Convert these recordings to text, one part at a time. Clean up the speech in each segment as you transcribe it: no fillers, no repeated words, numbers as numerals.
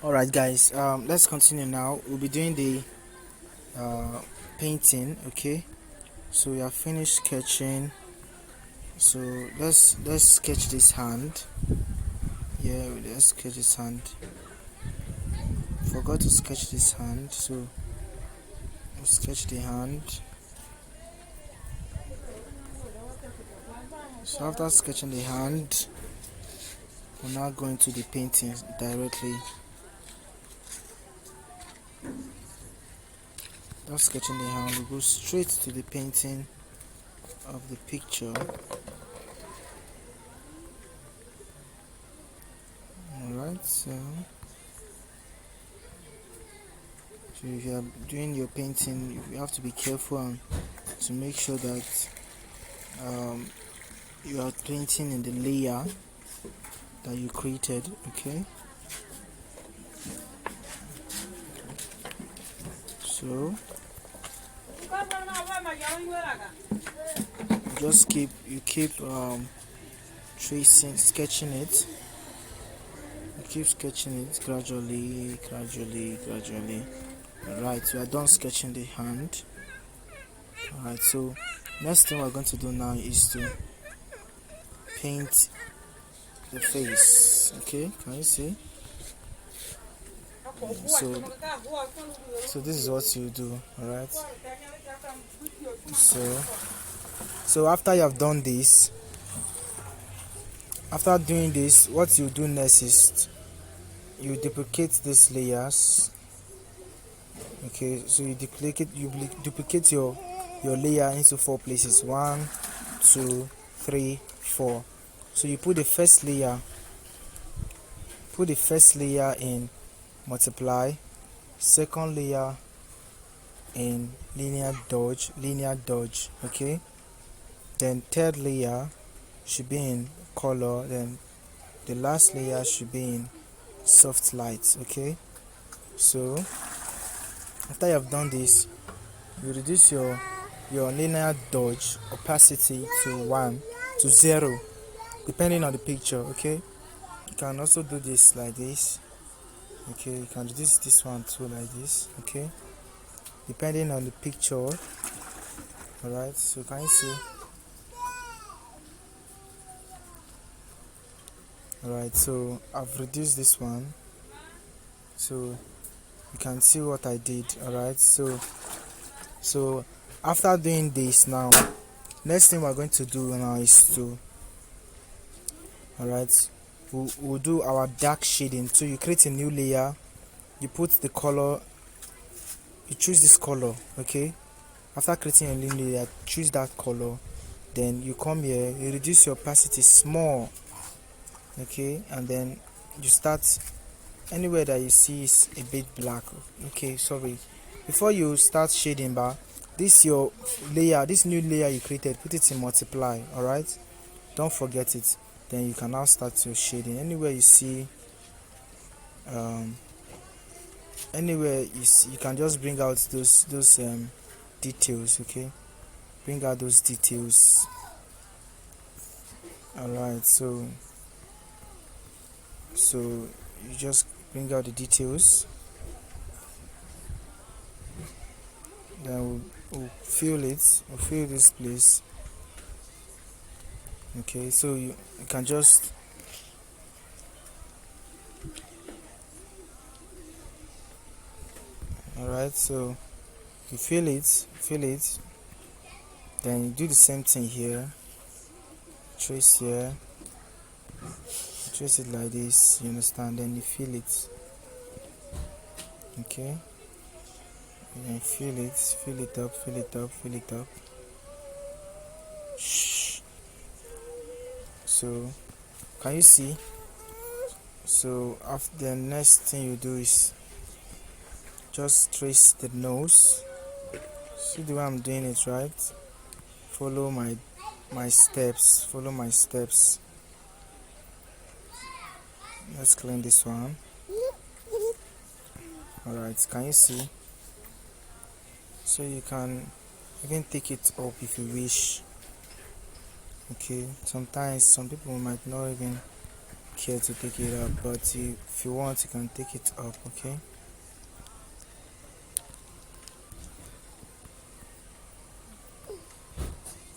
Alright guys, let's continue now. We'll be doing the painting. Okay, so we have finished sketching, so let's sketch this hand. Yeah, let's sketch this hand. Forgot to sketch this hand, so we'll sketch the hand. So after sketching the hand, we're now going to the painting directly. After sketching the hand, we go straight to the painting of the picture. Alright, so if you are doing your painting, you have to be careful and to make sure that you are painting in the layer that you created. Okay, so just keep tracing, sketching it. You keep sketching it gradually. Alright, we are done sketching the hand. Alright, so next thing we're going to do now is to paint the face. Okay, can you see? So this is what you do. Alright, so after you have done this, after doing this, what you do next is you duplicate these layers. Okay, so you duplicate your layer into 4 places. 1, 2, 3, 4. So you put the first layer in multiply, second layer in linear dodge. Okay, then third layer should be in color, then the last layer should be in soft light. Okay, so after you have done this, you reduce your linear dodge opacity to 0 depending on the picture. Okay, you can also do this like this. Okay, you can reduce this one too like this. Okay, depending on the picture. Alright, so can you see? Alright, so I've reduced this one, so you can see what I did. Alright, so after doing this, now next thing we're going to do now is to, alright, we'll do our dark shading. So you create a new layer, you put the color, you choose this color. Okay, after creating a new layer, choose that color, then you come here, you reduce your opacity small. Okay, and then you start anywhere that you see is a bit black. Okay, sorry, before you start shading bar, this your layer, this new layer you created, put it in multiply. Alright, don't forget it. Then you can now start your shading anywhere you see anywhere you can just bring out those details. Okay, bring out those details. Alright, so you just bring out the details, then we'll fill it. We'll fill this place. Okay, so you can just alright, so you fill it, then you do the same thing here. Trace here, trace it like this, you understand? Then you fill it. Okay, and fill it up. Shh. So can you see? So after, the next thing you do is just trace the nose. See the way I'm doing it, right? Follow my steps. Let's clean this one. Alright, can you see? So you can even take it up if you wish. Okay, sometimes some people might not even care to take it up, but if you want, you can take it up. Okay.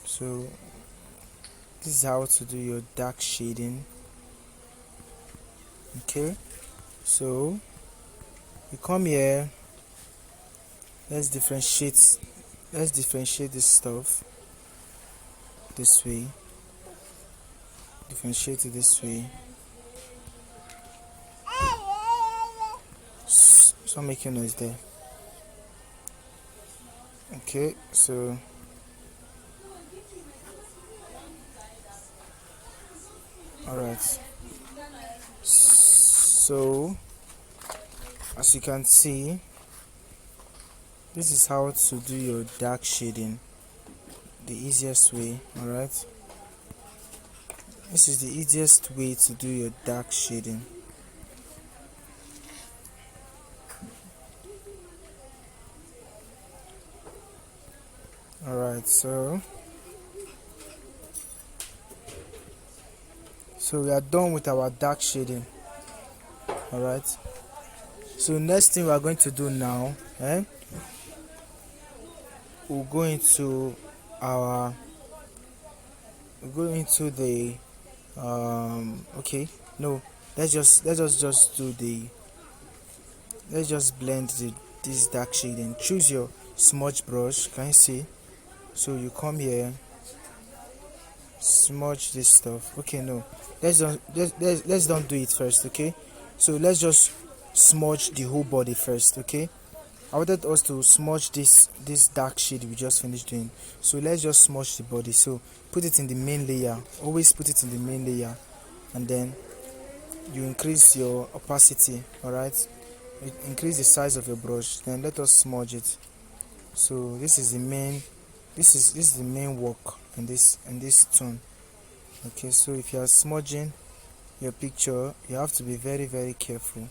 So this is how to do your dark shading. Okay, so you come here, let's differentiate this stuff this way, differentiate it this way. Stop making noise there. Okay, so alright, so as you can see, this is how to do your dark shading the easiest way. Alright, this is the easiest way to do your dark shading. Alright, so we are done with our dark shading. Alright, so next thing we are going to do now, we'll go into the okay, no, let's just blend this dark shading. Choose your smudge brush, can you see? So you come here, smudge this stuff. Okay, no, let's don't do it first. Okay, so let's just smudge the whole body first. Okay, I wanted us to smudge this dark shade we just finished doing, so let's just smudge the body. So put it in the main layer, always put it in the main layer, and then you increase your opacity. Alright, increase the size of your brush, then let us smudge it. So this is the main work in this tone. Okay, so if you are smudging your picture, you have to be very, very careful.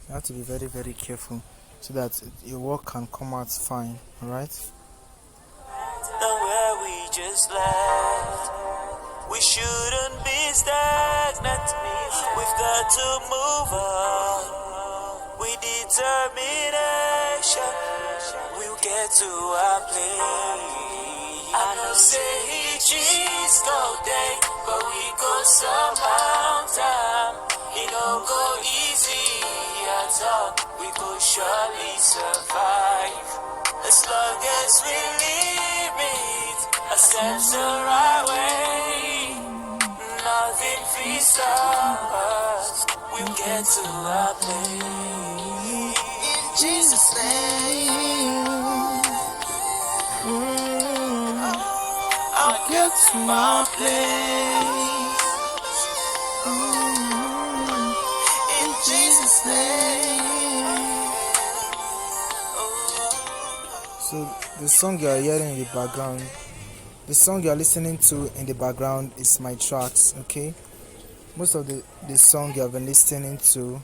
You have to be very, very careful so that your work can come out fine. Alright, where we just left, we shouldn't be stagnant. We've got to move on with determination. We'll get to our place. I know say each is no day, but we go some mountain. It don't go easy at all. We could surely survive as long as we leave it a steps the right way. Nothing free stop us. We'll get to our place. In Jesus' name, I'll get to my place. In Jesus' name. so the song you are hearing in the background, the song you are listening to in the background is my tracks. Okay, most of the song you have been listening to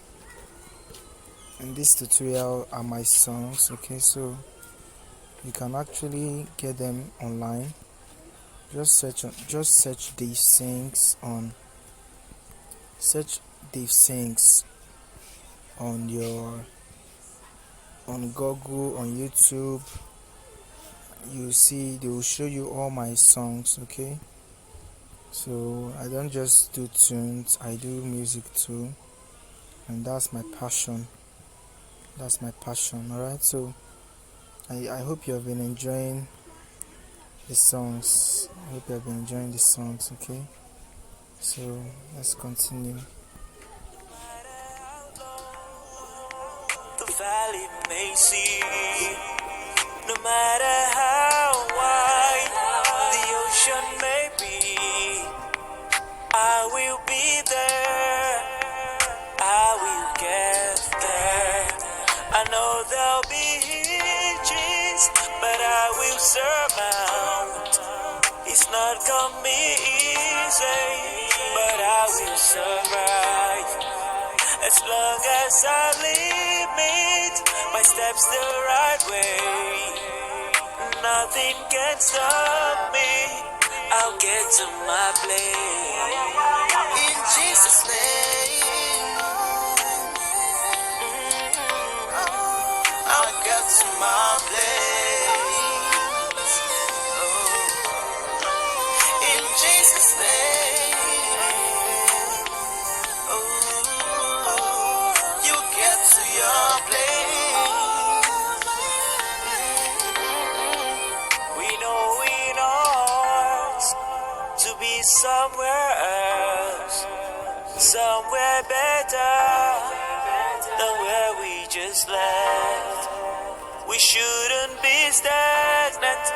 in this tutorial are my songs. Okay, so you can actually get them online. Just search Dave Sings on on Google, on YouTube. You see, they will show you all my songs. Okay, so I don't just do tunes, I do music too, and that's my passion. Alright, so I hope you have been enjoying the songs. Okay, so let's continue. The valley may seem, no matter how wide the ocean may be, I will be there. I will get there. I know there'll be hitches, but I will surmount. It's not gonna be easy, but I will survive. As long as I limit my steps the right way, nothing can stop me. I'll get to my place. Jesus' name, I'll get to my place. Oh, in Jesus' name, oh, you get to your place. We know in ours to be somewhere else, somewhere better than where we just left. We shouldn't be stagnant.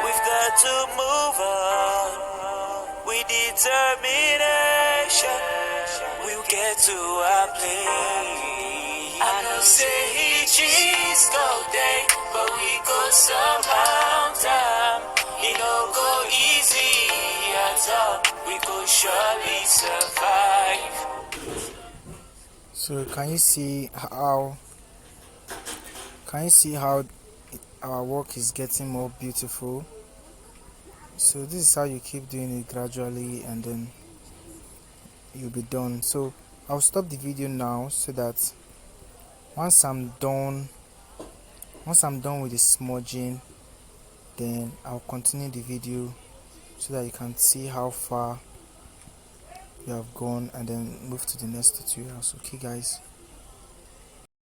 We've got to move on. With determination, we'll get to our place. I know say each is go day, but we go some mountain. It don't go easy at all. We could surely survive. So can you see how our work is getting more beautiful? So this is how you keep doing it gradually, and then you'll be done. So I'll stop the video now, so that once I'm done with the smudging, then I'll continue the video so that you can see how far you have gone, and then move to the next tutorials. Okay guys.